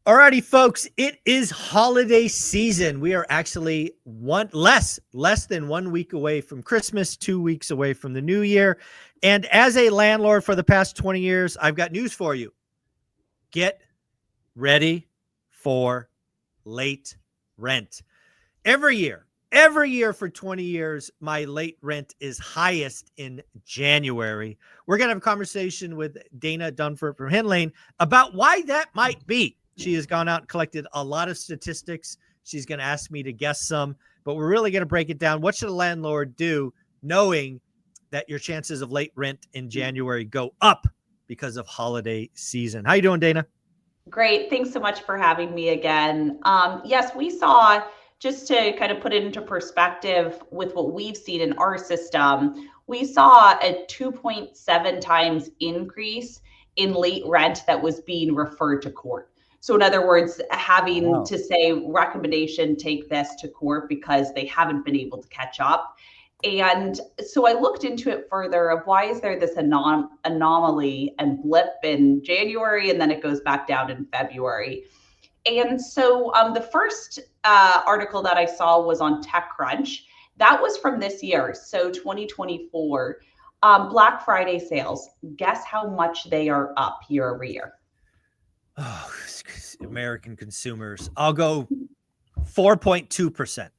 Alrighty, folks, it is holiday season. We are actually less than 1 week away from Christmas, 2 weeks away from the new year. And as a landlord for the past 20 years, I've got news for you. Get ready for late rent. Every year for 20 years, my late rent is highest in January. We're going to have a conversation with Dana Dunford from Henlane about why that might be. She has gone out and collected a lot of statistics. She's going to ask me to guess some, but we're really going to break it down. What should a landlord do knowing that your chances of late rent in January go up because of holiday season? How you doing, Dana? Great. Thanks so much for having me again. Yes, we saw, just to kind of put it into perspective with what we've seen in our system, we saw a 2.7 times increase in late rent that was being referred to court. So in other words, having to say recommendation, take this to court because they haven't been able to catch up. And so I looked into it further of why is there this anomaly and blip in January, and then it goes back down in February. And so the first article that I saw was on TechCrunch. That was from this year, so 2024. Black Friday sales. Guess how much they are up year over year? Oh, American consumers. I'll go 4.2%.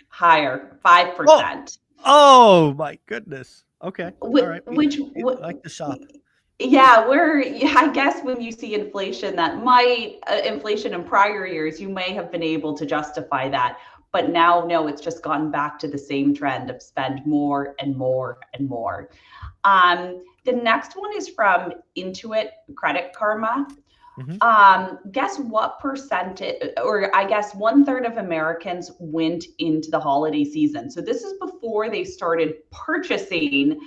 Higher, 5%. Oh my goodness. Okay. All right. Which I like the shop. Yeah, I guess when you see inflation that might, inflation in prior years, you may have been able to justify that. But now, no, it's just gone back to the same trend of spend more and more and more. The next one is from Intuit Credit Karma. Guess what percentage, or I guess 1/3 of Americans went into the holiday season. So this is before they started purchasing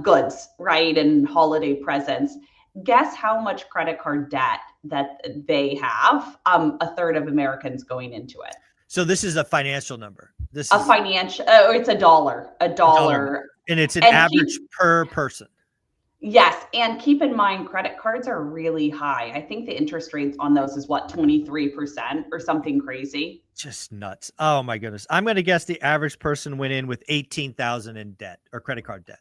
goods, right, and holiday presents. Guess how much credit card debt that they have? 1/3 of Americans going into it. So this is a financial number. This is a financial, or it's a dollar, and it's an average per person. Yes, and keep in mind, credit cards are really high. I think the interest rates on those is what, 23% or something crazy. Just nuts. Oh my goodness. I'm going to guess the average person went in with 18,000 in debt or credit card debt.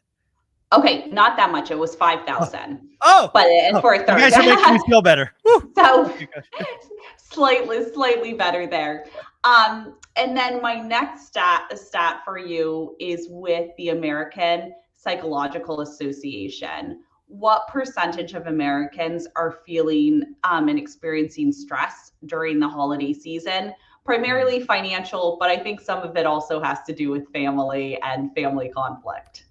Okay, not that much. It was 5,000. But for a third. You guys are making me feel better. Woo. So slightly better there. And then my next stat for you is with the American Psychological Association. What percentage of Americans are feeling and experiencing stress during the holiday season? Primarily financial, but I think some of it also has to do with family and family conflict.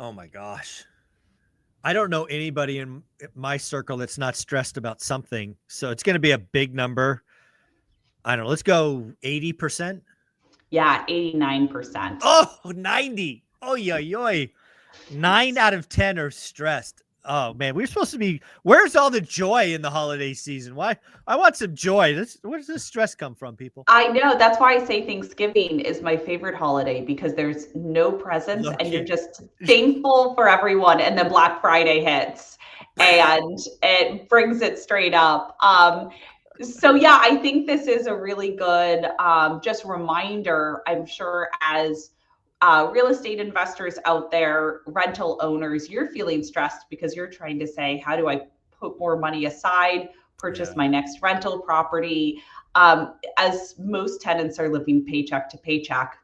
Oh my gosh. I don't know anybody in my circle that's not stressed about something. So it's going to be a big number. I don't know. Let's go 80%. Yeah, 89%. Oh, 90. Oh, yoy. 9 out of 10 are stressed. Oh man, we're supposed to be. Where's all the joy in the holiday season? Why? I want some joy. Where does this stress come from, people? I know. That's why I say Thanksgiving is my favorite holiday, because there's no presents and you're just thankful for everyone. And then Black Friday hits and it brings it straight up. So yeah, I think this is a really good just reminder. I'm sure as real estate investors out there, rental owners, you're feeling stressed because you're trying to say, how do I put more money aside, purchase my next rental property? As most tenants are living paycheck to paycheck,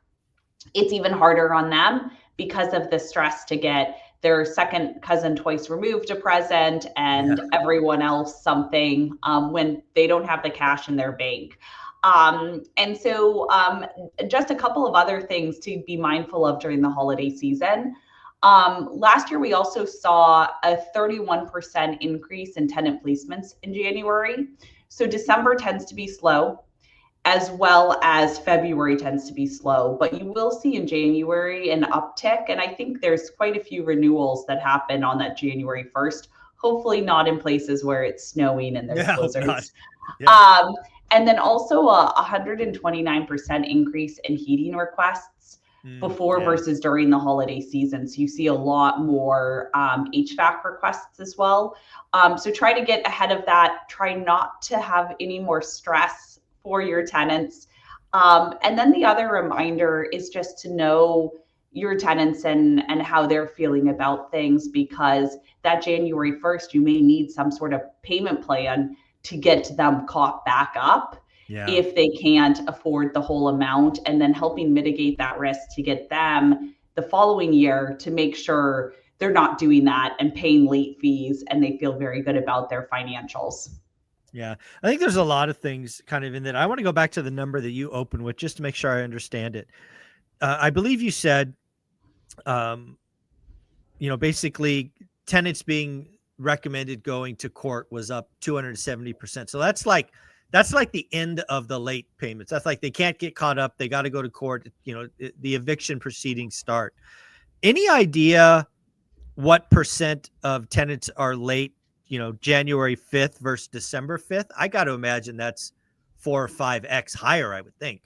it's even harder on them because of the stress to get their second cousin twice removed a present and everyone else something when they don't have the cash in their bank. And so just a couple of other things to be mindful of during the holiday season. Last year, we also saw a 31% increase in tenant placements in January. So December tends to be slow, as well as February tends to be slow, but you will see in January an uptick. And I think there's quite a few renewals that happen on that January 1st, hopefully not in places where it's snowing and there's blizzards. And then also a 129% increase in heating requests. before Yeah. versus during the holiday season. So you see a lot more HVAC requests as well. So try to get ahead of that. Try not to have any more stress for your tenants. And then the other reminder is just to know your tenants and how they're feeling about things, because that January 1st, you may need some sort of payment plan to get them caught back up Yeah. if they can't afford the whole amount, and then helping mitigate that risk to get them the following year to make sure they're not doing that and paying late fees, and they feel very good about their financials. Yeah. I think there's a lot of things kind of in that. I want to go back to the number that you opened with just to make sure I understand it. I believe you said, um, basically tenants being recommended going to court was up 270%. So that's like the end of the late payments. That's like they can't get caught up. They got to go to court. The eviction proceedings start. Any idea what percent of tenants are late, January 5th versus December 5th? I got to imagine that's 4 or 5x higher, I would think.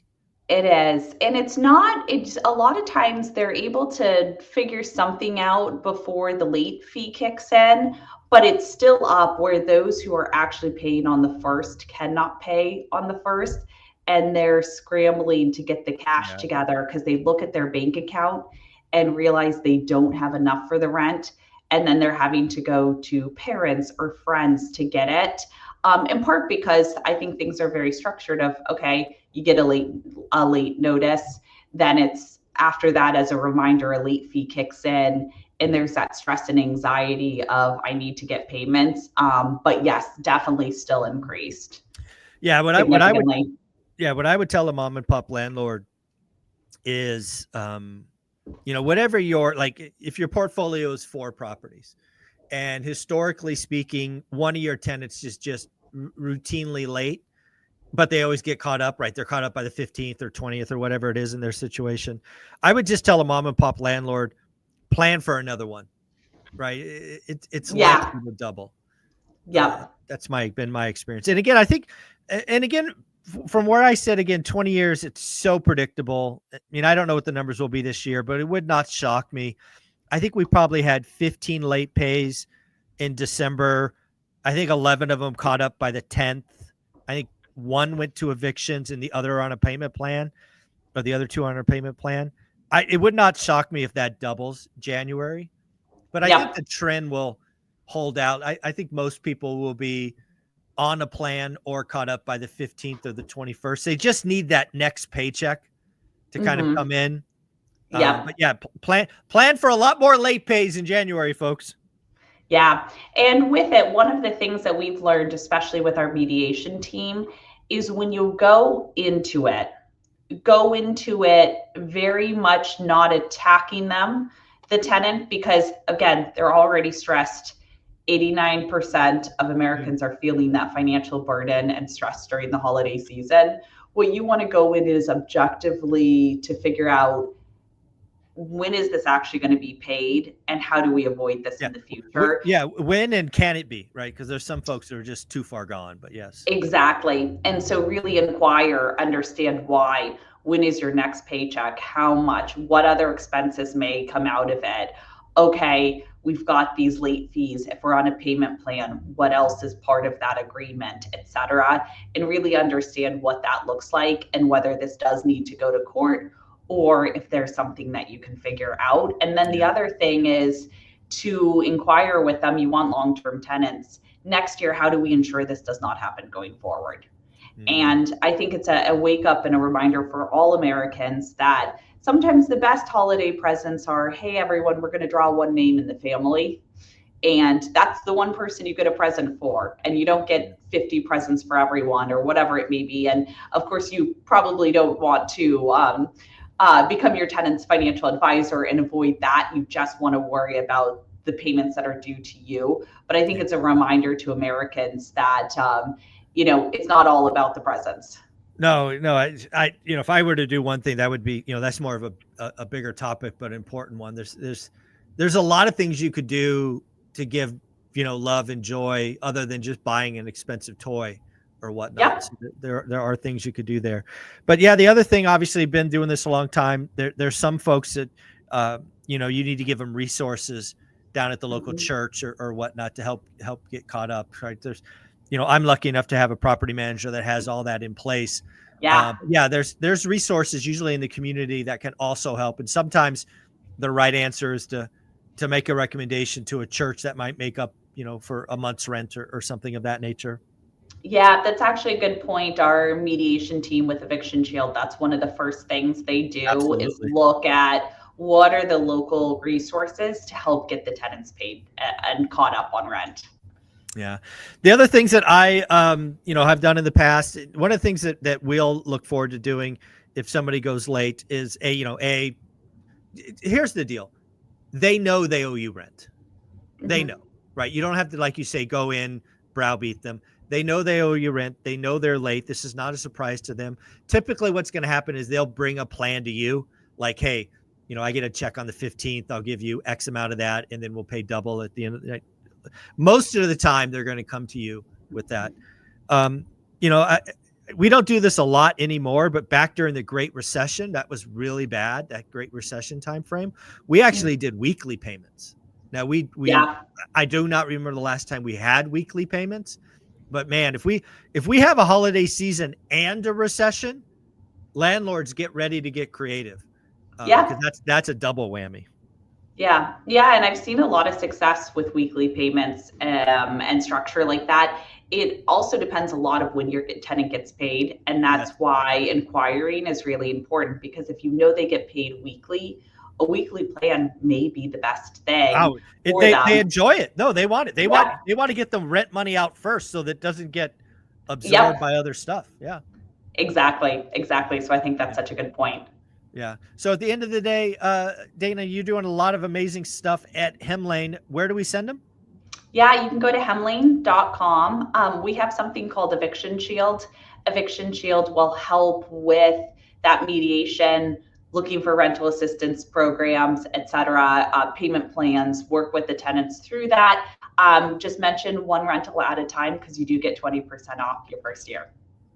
It is. And it's a lot of times they're able to figure something out before the late fee kicks in, but it's still up where those who are actually paying on the first cannot pay on the first. And they're scrambling to get the cash together because they look at their bank account and realize they don't have enough for the rent. And then they're having to go to parents or friends to get it. In part because I think things are very structured of, okay, you get a late notice, then it's after that as a reminder, a late fee kicks in, and there's that stress and anxiety of I need to get payments. But yes, definitely still increased. Yeah, what I would tell a mom and pop landlord is, whatever if your portfolio is 4 properties, and historically speaking, one of your tenants is just routinely late, but they always get caught up, right? They're caught up by the 15th or 20th or whatever it is in their situation. I would just tell a mom and pop landlord, plan for another one, right? It's likely to double. Yeah. That's been my experience. And again, I think, from where I said, again, 20 years, it's so predictable. I mean, I don't know what the numbers will be this year, but it would not shock me. I think we probably had 15 late pays in December. I think 11 of them caught up by the 10th. I think 1 went to evictions and the other on a payment plan, or the other 2 on a payment plan. It would not shock me if that doubles January, but I think the trend will hold out. I think most people will be on a plan or caught up by the 15th or the 21st. They just need that next paycheck to kind of come in. But yeah, plan for a lot more late pays in January, folks. Yeah. And with it, one of the things that we've learned, especially with our mediation team, is when you go into it very much not attacking them, the tenant, because again, they're already stressed. 89% of Americans are feeling that financial burden and stress during the holiday season. What you want to go in is objectively to figure out, when is this actually going to be paid and how do we avoid this in the future? When and can it be, right? Because there's some folks that are just too far gone, but yes. Exactly. And so really inquire, understand why. When is your next paycheck? How much? What other expenses may come out of it? Okay, we've got these late fees. If we're on a payment plan, what else is part of that agreement, et cetera? And really understand what that looks like and whether this does need to go to court or if there's something that you can figure out. And then the other thing is to inquire with them. You want long-term tenants. Next year, how do we ensure this does not happen going forward? And I think it's a wake up and a reminder for all Americans that sometimes the best holiday presents are, hey, everyone, we're going to draw one name in the family. And that's the one person you get a present for. And you don't get 50 presents for everyone or whatever it may be. And of course, you probably don't want to become your tenant's financial advisor and avoid that. You just want to worry about the payments that are due to you. But I think it's a reminder to Americans that, it's not all about the presents. No, I if I were to do one thing, that would be, that's more of a bigger topic, but important one. There's a lot of things you could do to give, love and joy other than just buying an expensive toy or whatnot. Yep. So there are things you could do there. But yeah, the other thing, obviously, been doing this a long time. There's some folks that you need to give them resources down at the local Mhm. church or whatnot to help get caught up. Right? I'm lucky enough to have a property manager that has all that in place. Yeah. Yeah, there's resources usually in the community that can also help, and sometimes the right answer is to make a recommendation to a church that might make up for a month's rent or something of that nature. Yeah, that's actually a good point. Our mediation team with Eviction Shield, that's one of the first things they do is Absolutely. look at what are the local resources to help get the tenants paid and caught up on rent. Yeah. The other things that I have done in the past, one of the things that we'll look forward to doing if somebody goes late is here's the deal. They know they owe you rent. They know, Mhm. right? You don't have to, like you say, go in, browbeat them. They know they owe you rent. They know they're late. This is not a surprise to them. Typically, what's going to happen is they'll bring a plan to you, like, hey, I get a check on the 15th. I'll give you X amount of that, and then we'll pay double at the end of the night. Most of the time, they're going to come to you with that. Um, we don't do this a lot anymore, but back during the Great Recession, that was really bad. That Great Recession time frame, we actually did weekly payments. Now Yeah. I do not remember the last time we had weekly payments, but man, if we have a holiday season and a recession, landlords get ready to get creative because Yeah. that's a double whammy. Yeah, yeah, and I've seen a lot of success with weekly payments and structure like that. It also depends a lot of when your tenant gets paid, and Yes. that's why inquiring is really important because if you know they get paid weekly, a weekly plan may be the best thing Wow, for they them. enjoy it. No, they want it. Yeah, They want to get the rent money out first so that it doesn't get absorbed yep, by other stuff. Yeah. exactly, exactly. So I think that's such a good point. Yeah. So at the end of the day, Dana, you're doing a lot of amazing stuff at Hemlane. Where do we send them? Yeah, you can go to hemlane.com. We have something called Eviction Shield. Eviction Shield will help with that mediation, looking for rental assistance programs, et cetera, payment plans, work with the tenants through that. Just mention one rental at a time because you do get 20% off your first year.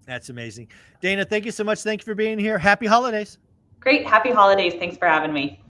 That's amazing. Dana, thank you so much. Thank you for being here. Happy holidays. Great. Happy holidays. Thanks for having me.